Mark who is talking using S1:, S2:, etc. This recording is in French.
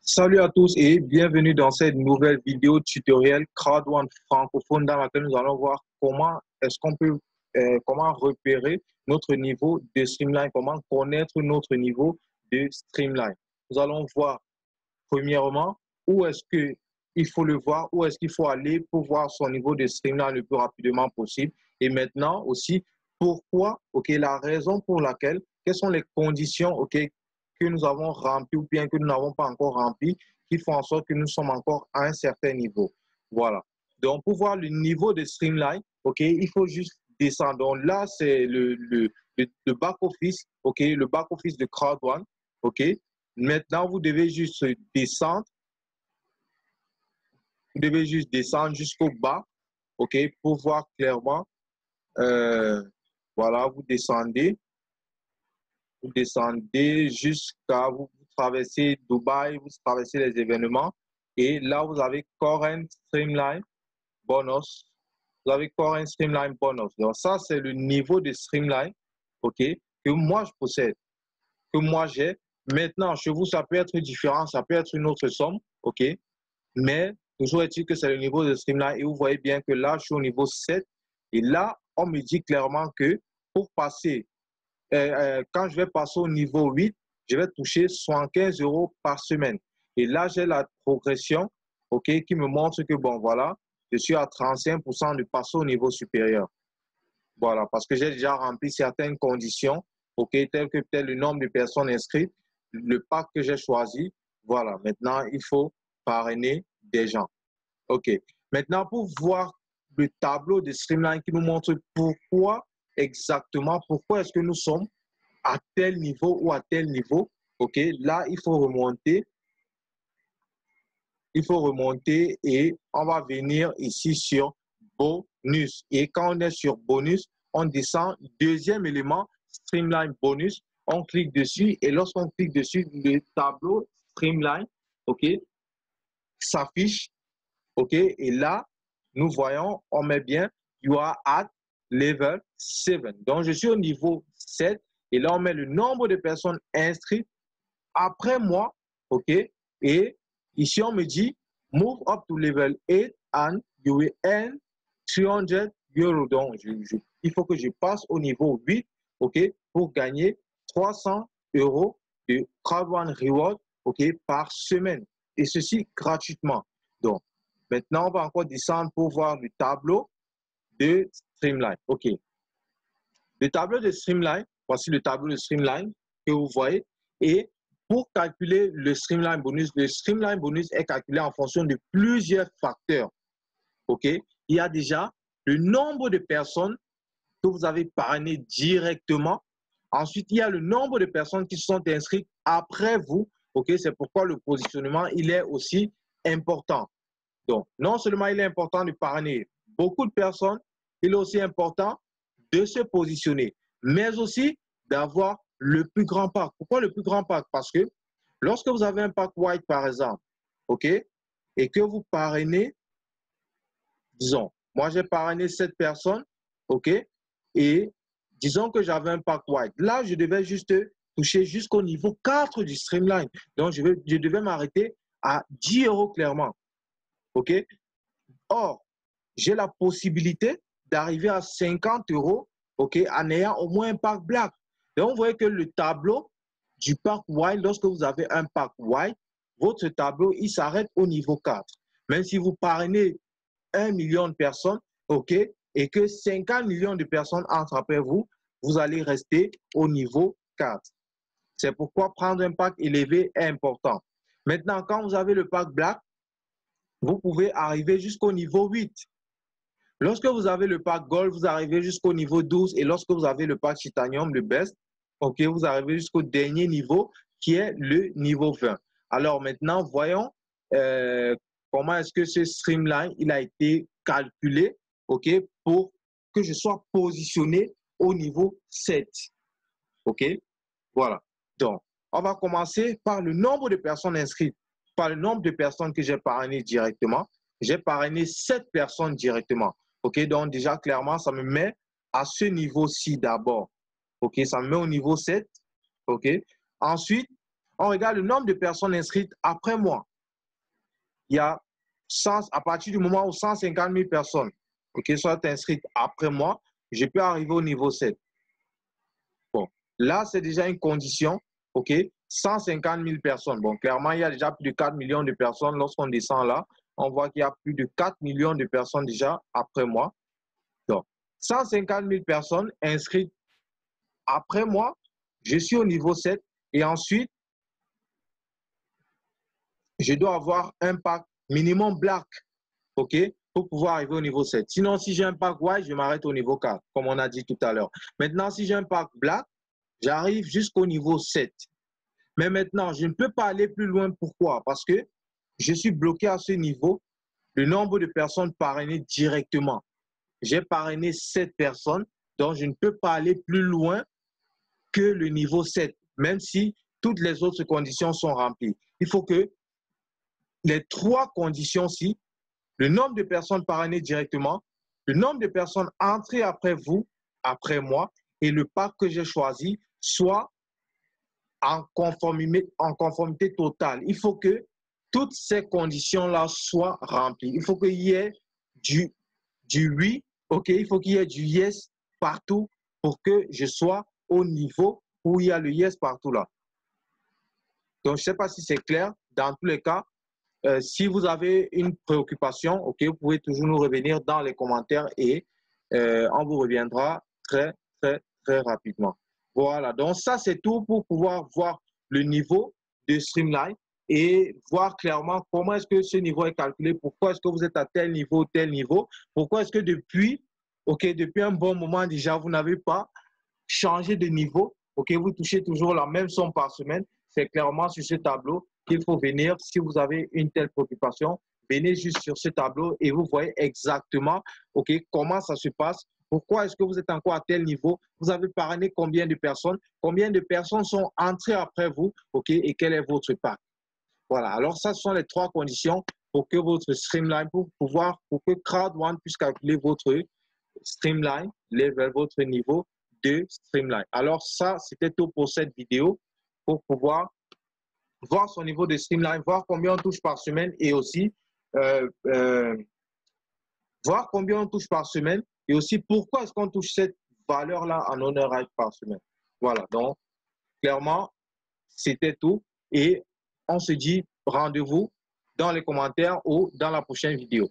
S1: Salut à tous et bienvenue dans cette nouvelle vidéo tutoriel Crowd1 francophone dans laquelle nous allons voir comment est-ce qu'on peut comment repérer notre niveau de streamline, comment connaître notre niveau de streamline. Nous allons voir premièrement où est-ce que il faut le voir, où est-ce qu'il faut aller pour voir son niveau de streamline le plus rapidement possible. Et maintenant aussi, pourquoi, la raison pour laquelle, quelles sont les conditions, que nous avons remplies ou bien que nous n'avons pas encore remplies, qui font en sorte que nous sommes encore à un certain niveau. Voilà. Donc, pour voir le niveau de streamline, il faut juste descendre. Donc là, c'est le back-office, le back-office de Crowd1, Maintenant, vous devez juste descendre. Vous devez juste descendre jusqu'au bas, pour voir clairement. Voilà, vous descendez jusqu'à vous traverser Dubaï, vous traversez les événements. Et là, vous avez Current Streamline Bonus. Vous avez Current Streamline Bonus. Donc, ça, c'est le niveau de streamline, que moi, je possède, que moi, j'ai. Maintenant, chez vous, ça peut être différent, ça peut être une autre somme, mais toujours est-il que c'est le niveau de streamline et vous voyez bien que là, je suis au niveau 7 et là, on me dit clairement que pour passer, quand je vais passer au niveau 8, je vais toucher 75 € par semaine. Et là, j'ai la progression, qui me montre que, bon, voilà, je suis à 35% de passer au niveau supérieur. Voilà, parce que j'ai déjà rempli certaines conditions, telles que peut-être le nombre de personnes inscrites, le pack que j'ai choisi. Voilà, maintenant, il faut parrainer des gens. Maintenant, pour voir le tableau de streamline qui nous montre pourquoi exactement, pourquoi est-ce que nous sommes à tel niveau ou à tel niveau, là, il faut remonter. Il faut remonter et on va venir ici sur bonus. Et quand on est sur bonus, on descend, deuxième élément, streamline bonus. On clique dessus et lorsqu'on clique dessus, le tableau streamline, s'affiche, et là, nous voyons, on met bien, you are at level 7. Donc, je suis au niveau 7 et là, on met le nombre de personnes inscrites après moi, et ici, on me dit, move up to level 8 and you will earn 300 €. Donc, il faut que je passe au niveau 8, pour gagner 300 € de Crowd1 Reward, par semaine. Et ceci gratuitement. Donc, maintenant, on va encore descendre pour voir le tableau de Streamline. Le tableau de Streamline, voici le tableau de Streamline que vous voyez. Et pour calculer le streamline bonus est calculé en fonction de plusieurs facteurs. Il y a déjà le nombre de personnes que vous avez parrainées directement. Ensuite, il y a le nombre de personnes qui se sont inscrites après vous. C'est pourquoi le positionnement, il est aussi important. Donc, non seulement il est important de parrainer beaucoup de personnes, il est aussi important de se positionner, mais aussi d'avoir le plus grand pack. Pourquoi le plus grand pack? Parce que lorsque vous avez un pack white, par exemple, et que vous parrainez, disons, moi j'ai parrainé 7 personnes, et disons que j'avais un pack white. Là, je devais juste toucher jusqu'au niveau 4 du streamline. Donc, je devais m'arrêter à 10 € clairement. Or, j'ai la possibilité d'arriver à 50 € en ayant au moins un pack black. Donc, vous voyez que le tableau du pack white, lorsque vous avez un pack white, votre tableau, il s'arrête au niveau 4. Même si vous parrainez 1 million de personnes, et que 50 millions de personnes entrent après vous, vous allez rester au niveau 4. C'est pourquoi prendre un pack élevé est important. Maintenant, quand vous avez le pack black, vous pouvez arriver jusqu'au niveau 8. Lorsque vous avez le pack Gold, vous arrivez jusqu'au niveau 12. Et lorsque vous avez le pack Titanium, le Best, vous arrivez jusqu'au dernier niveau qui est le niveau 20. Alors maintenant, voyons comment est-ce que ce streamline il a été calculé pour que je sois positionné au niveau 7. Voilà. Donc, on va commencer par le nombre de personnes inscrites, par le nombre de personnes que j'ai parrainées directement. J'ai parrainé 7 personnes directement. Donc déjà, clairement, ça me met à ce niveau-ci d'abord. Ça me met au niveau 7. Ensuite, On regarde le nombre de personnes inscrites après moi. Il y a 100, à partir du moment où 150 000 personnes soient inscrites après moi, je peux arriver au niveau 7. Bon, là, c'est déjà une condition. 150 000 personnes. Bon, clairement, il y a déjà plus de 4 millions de personnes. Lorsqu'on descend là, on voit qu'il y a plus de 4 millions de personnes déjà après moi. Donc, 150 000 personnes inscrites après moi, je suis au niveau 7 et ensuite, je dois avoir un pack minimum black, pour pouvoir arriver au niveau 7. Sinon, si j'ai un pack white, je m'arrête au niveau 4, comme on a dit tout à l'heure. Maintenant, si j'ai un pack black, j'arrive jusqu'au niveau 7. Mais maintenant, je ne peux pas aller plus loin. Pourquoi? Parce que je suis bloqué à ce niveau. Le nombre de personnes parrainées directement. J'ai parrainé 7 personnes, donc je ne peux pas aller plus loin que le niveau 7, même si toutes les autres conditions sont remplies. Il faut que les 3 conditions-ci, le nombre de personnes parrainées directement, le nombre de personnes entrées après vous, après moi, et le pack que j'ai choisi, soit en conformité totale. Il faut que toutes ces conditions-là soient remplies. Il faut qu'il y ait du oui, il faut qu'il y ait du yes partout pour que je sois au niveau où il y a le yes partout là. Donc, je ne sais pas si c'est clair. Dans tous les cas, si vous avez une préoccupation, vous pouvez toujours nous revenir dans les commentaires et on vous reviendra très, très, très rapidement. Voilà, donc ça, c'est tout pour pouvoir voir le niveau de Streamline et voir clairement comment est-ce que ce niveau est calculé, pourquoi est-ce que vous êtes à tel niveau, pourquoi est-ce que depuis un bon moment déjà, vous n'avez pas changé de niveau, vous touchez toujours la même somme par semaine. C'est clairement sur ce tableau qu'il faut venir. Si vous avez une telle préoccupation, venez juste sur ce tableau et vous voyez exactement comment ça se passe. Pourquoi est-ce que vous êtes encore à tel niveau? Vous avez parrainé combien de personnes? Combien de personnes sont entrées après vous? Et quel est votre pack? Voilà. Alors, ça, ce sont les 3 conditions pour que votre Streamline, pour que Crowd1 puisse calculer votre Streamline, level, votre niveau de Streamline. Alors, ça, c'était tout pour cette vidéo pour pouvoir voir son niveau de Streamline, voir combien on touche par semaine et aussi voir combien on touche par semaine et aussi pourquoi est-ce qu'on touche cette valeur-là en honorage par semaine. Voilà, donc clairement, c'était tout et on se dit rendez-vous dans les commentaires ou dans la prochaine vidéo.